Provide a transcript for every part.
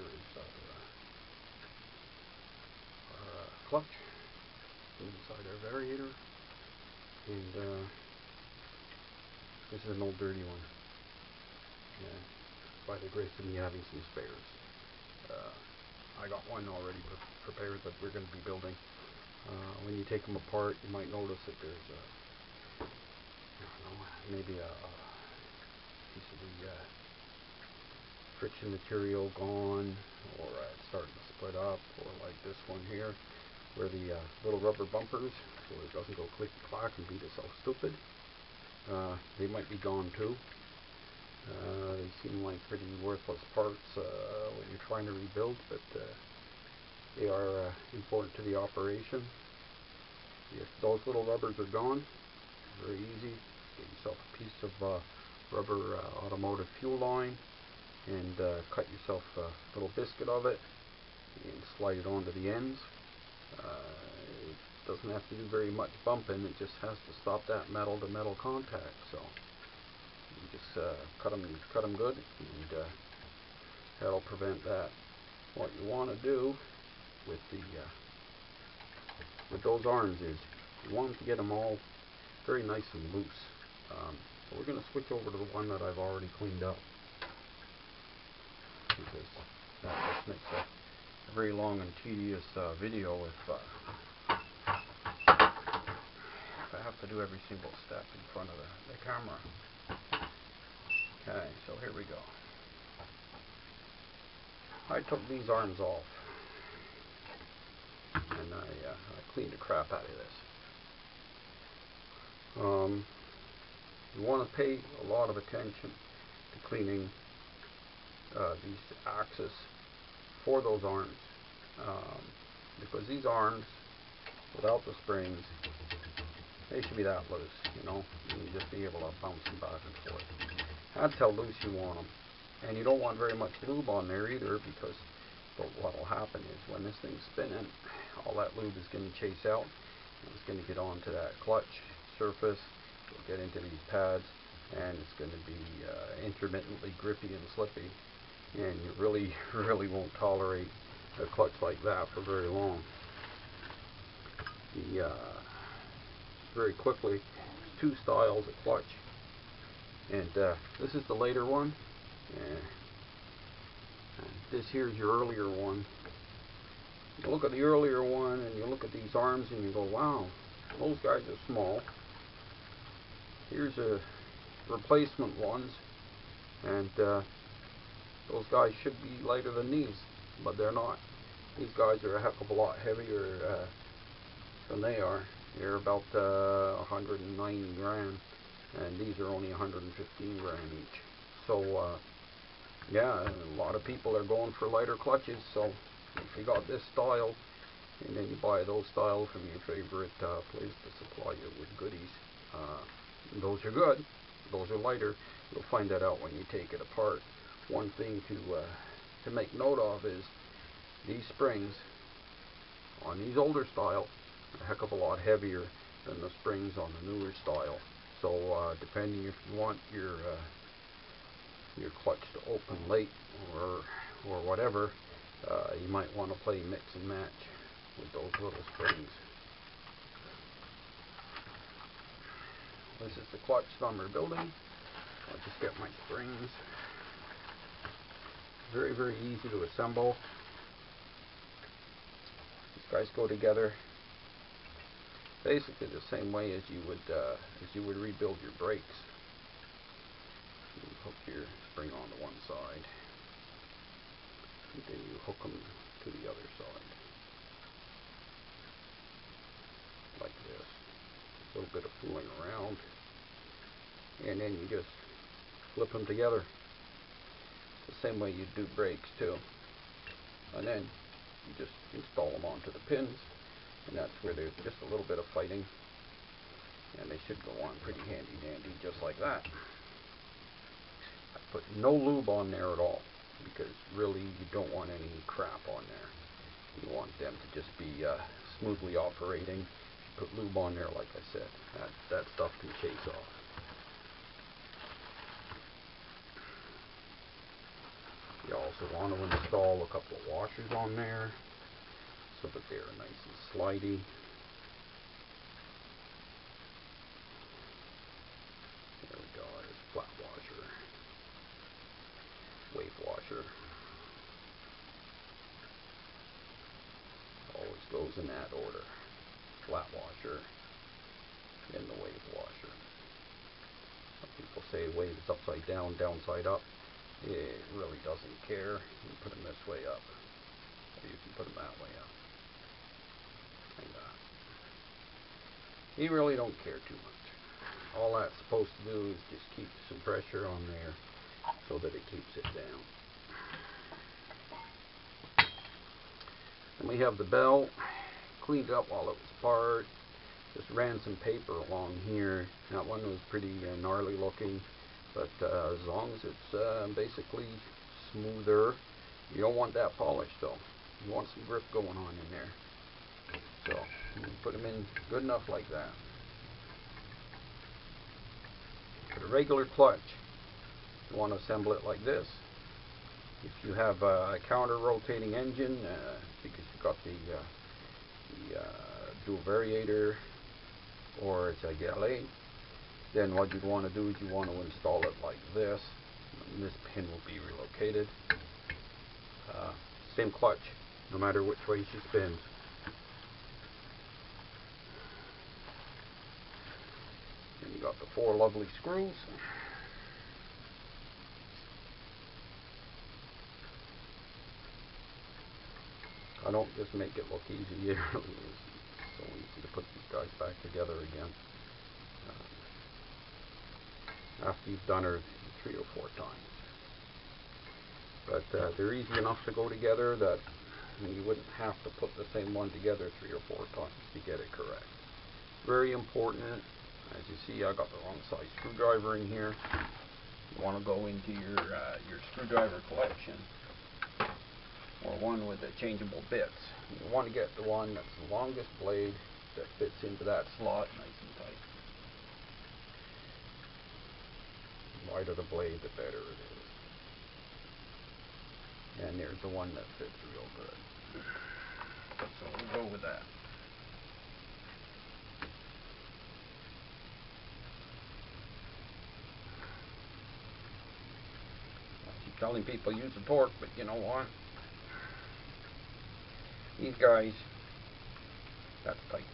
is our clutch inside our variator, and this is an old dirty one. By the grace of me having some spares. I got one already prepared that we're going to be building. When you take them apart, you might notice that there's maybe a piece of the friction material gone, or it's starting to split up, or like this one here, where the little rubber bumpers, so it doesn't go click-clack and beat itself stupid. They might be gone too. They seem like pretty worthless parts when you're trying to rebuild, but they are important to the operation. If those little rubbers are gone, very easy. Get yourself a piece of rubber automotive fuel line and cut yourself a little biscuit of it and slide it onto the ends. It doesn't have to do very much bumping, it just has to stop that metal to metal contact. So you just cut them good, and that'll prevent that. What you want to do with those arms is you want to get them all very nice and loose. So we're going to switch over to the one that I've already cleaned up, because that just makes a very long and tedious video if I have to do every single step in front of the camera. Okay, so here we go. I took these arms off, and I cleaned the crap out of this. You want to pay a lot of attention to cleaning these axes for those arms, because these arms, without the springs, they should be that loose, you know, and you just be able to bounce them back and forth. That's how loose you want them. And you don't want very much lube on there either, because what will happen is when this thing's spinning, all that lube is going to chase out, and it's going to get onto that clutch surface, it'll get into these pads, and it's going to be intermittently grippy and slippy, and you really won't tolerate a clutch like that for very long. Very quickly, there's two styles of clutch, and this is the later one, and this here's your earlier one. You look at the earlier one and you look at these arms and you go, wow, those guys are small. Here's a replacement ones, and those guys should be lighter than these, but they're not. These guys are a heck of a lot heavier than they are. They're about 190 grams, and these are only 115 grams each. So yeah, a lot of people are going for lighter clutches. So if you got this style, and then you buy those style from your favorite place to supply you with goodies, those are good. Those are lighter. You'll find that out when you take it apart. One thing to make note of is these springs on these older style are a heck of a lot heavier than the springs on the newer style. So depending if you want your clutch to open late or whatever, you might want to play mix and match with those little springs. This is the clutch that we're building. I'll just get my springs. Very easy to assemble. These guys go together basically the same way as you would rebuild your brakes. You hook your spring onto one side, and then you hook them to the other side, like this. A little bit of fooling around, and then you just flip them together. It's the same way you do brakes too. And then you just install them onto the pins, and that's where there's just a little bit of fighting, and they should go on pretty handy dandy, just like that. I put no lube on there at all, because really you don't want any crap on there. You want them to just be smoothly operating. Put lube on there, like I said, that stuff can chase off. You also want to install a couple of washers on there so that they're nice and slidey. There we go, there's flat washer, wave washer. Always goes in that order. Flat washer, then the wave washer. Some people say wave is upside down, downside up. It really doesn't care. You can put them this way up, or you can put them that way up. And you really don't care too much. All that's supposed to do is just keep some pressure on there so that it keeps it down. And we have the belt cleaned up while it was apart. Just ran some paper along here. That one was pretty gnarly looking, but as long as it's basically smoother. You don't want that polish though. You want some grip going on in there. So you put them in good enough like that. For the regular clutch, you want to assemble it like this. If you have a counter rotating engine, because you've got the dual variator, or it's a galley, then what you'd want to do is you want to install it like this. And this pin will be relocated. Same clutch, no matter which way she spins. And you got the 4 lovely screws. I don't just make it look easy, it really is so easy to put these guys back together again. After you've done her 3 or 4 times. But they're easy enough to go together that you wouldn't have to put the same one together 3 or 4 times to get it correct. Very important. As you see, I got the wrong size screwdriver in here. You want to go into your screwdriver collection, or one with the changeable bits. You want to get the one that's the longest blade that fits into that slot nice and tight. The wider the blade, the better it is. And there's the one that fits real good. So we'll go with that. I keep telling people use the torque, but you know what? These guys, that's tight.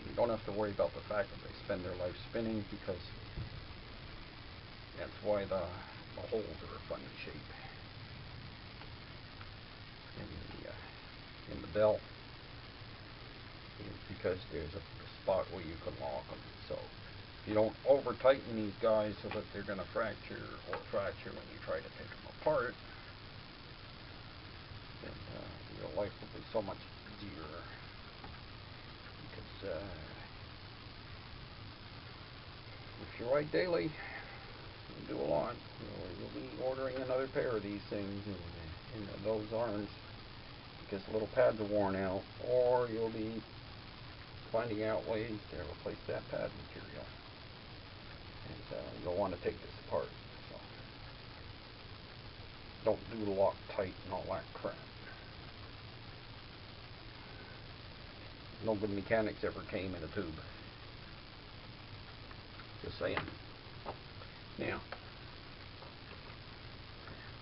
You don't have to worry about the fact that they spend their life spinning, because that's why the holes are a funny shape in the belt, because there's a spot where you can lock them. So if you don't over tighten these guys so that they're going to fracture when you try to take them apart, then your life will be so much easier. Because if you ride daily, you do a lot. You'll be ordering another pair of these things in those arms because the little pads are worn out, or you'll be finding out ways to replace that pad material. And you'll want to take this apart. So don't do the lock tight and all that crap. No good mechanics ever came in a tube. Just saying. Now,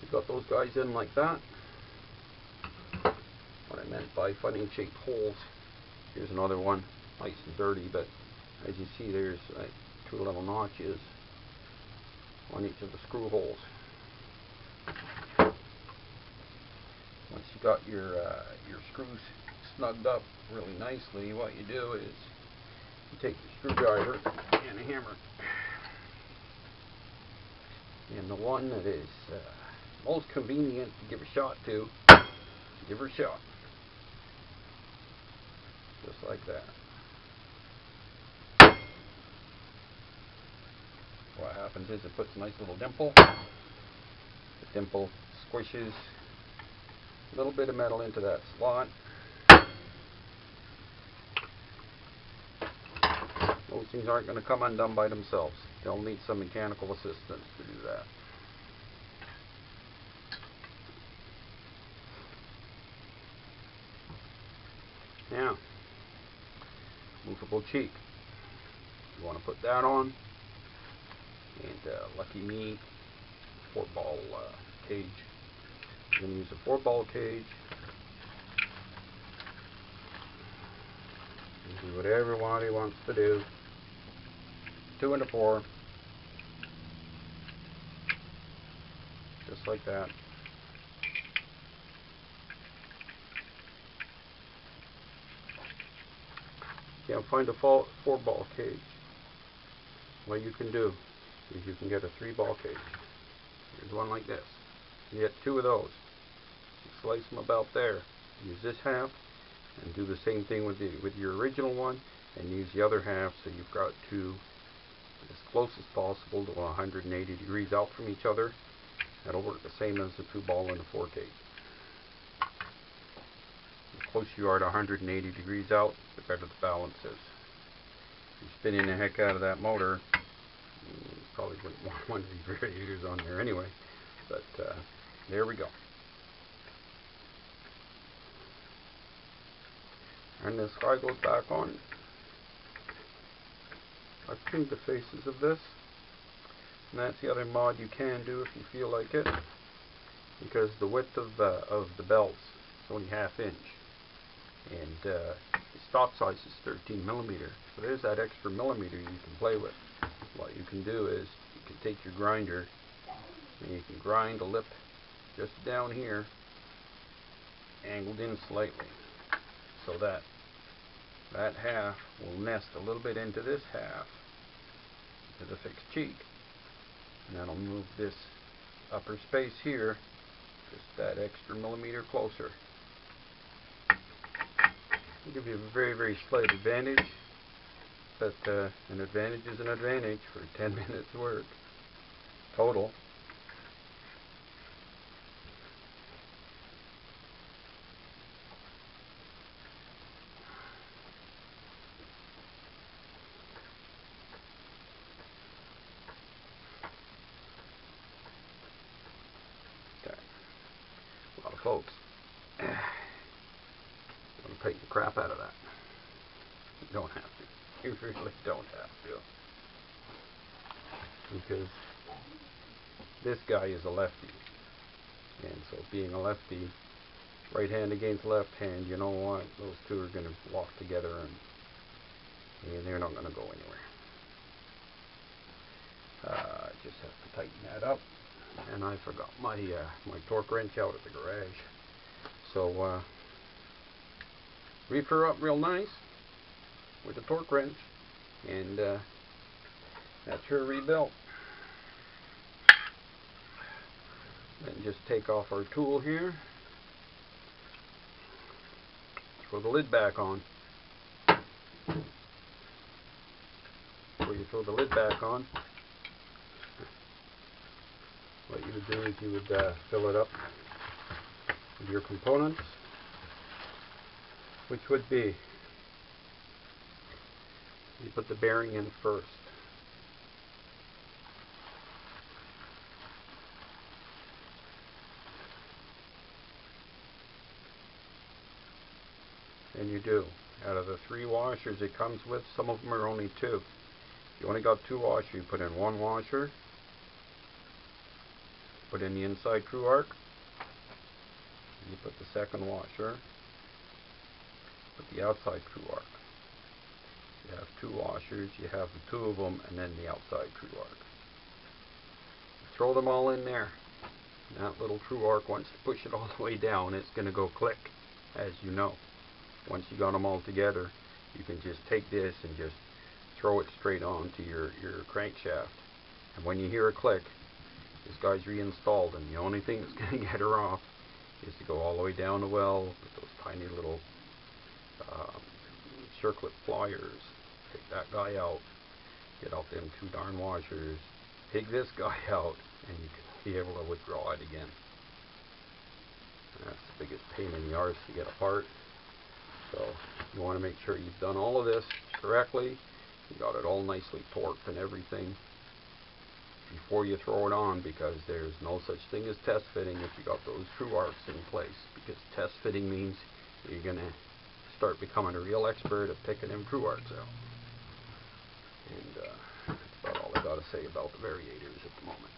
we got those guys in like that. What I meant by funny shaped holes. Here's another one, nice and dirty, but as you see, there's like 2 little notches on each of the screw holes. Once you got your screws snugged up really nicely, what you do is you take your screwdriver and a hammer, and the one that is most convenient to give a shot to, give her a shot, just like that. What happens is it puts a nice little dimple. The dimple squishes a little bit of metal into that slot. Those things aren't going to come undone by themselves. They'll need some mechanical assistance to do that. Now, movable cheek. You want to put that on, and lucky me, 4-ball cage. I'm going to use a 4-ball cage. You do whatever Waddy wants to do. 2 and a 4. Just like that. Can't find a 4-ball cage. What you can do is you can get a 3-ball cage. Here's one like this. You get 2 of those. You slice them about there. Use this half and do the same thing with your original one, and use the other half so you've got 2 as close as possible to 180 degrees out from each other. That'll work the same as the 2-ball and the 4 cage. The closer you are to 180 degrees out, the better the balance is. If you're spinning the heck out of that motor, you probably wouldn't want one of these variators on there anyway. But there we go. And this guy goes back on. I've cleaned the faces of this, and that's the other mod you can do if you feel like it, because the width of the belts is only 1/2 inch, and the stock size is 13 millimeter. So there's that extra millimeter you can play with. What you can do is you can take your grinder and you can grind a lip just down here, angled in slightly, so that half will nest a little bit into this half, to the fixed cheek, and that'll move this upper space here just that extra millimeter closer. It'll give you a very, very slight advantage, but an advantage is an advantage for 10 minutes work total. A lot of folks want to take the crap out of that. You don't have to. You really don't have to. Because this guy is a lefty. And so being a lefty, right hand against left hand, you know what? Those two are going to walk together and they're not going to go anywhere. I just have to tighten that up. And I forgot my my torque wrench out at the garage. So reef her up real nice with the torque wrench, and that's her rebuilt. Then just take off our tool here, throw the lid back on. Before you throw the lid back on, what you would do is you would fill it up with your components, which would be, you put the bearing in first. And you do. Out of the 3 washers it comes with, some of them are only 2. If you only got 2 washers, you put in 1 washer. Put in the inside screw arc, you put the second washer, put the outside screw arc. You have 2 washers, you have the 2 of them, and then the outside screw arc. Throw them all in there. And that little screw arc, once you push it all the way down, it's going to go click, as you know. Once you got them all together, you can just take this and just throw it straight onto your crankshaft. And when you hear a click, this guy's reinstalled, and the only thing that's going to get her off is to go all the way down the well with those tiny little circlip pliers. Take that guy out, get out them 2 darn washers, take this guy out, and you can be able to withdraw it again. And that's the biggest pain in the arse to get apart. So you want to make sure you've done all of this correctly, you got it all nicely torqued and everything before you throw it on, because there's no such thing as test fitting if you got those screw arcs in place, because test fitting means you're going to start becoming a real expert at picking them true arts out. And that's about all I got to say about the variators at the moment.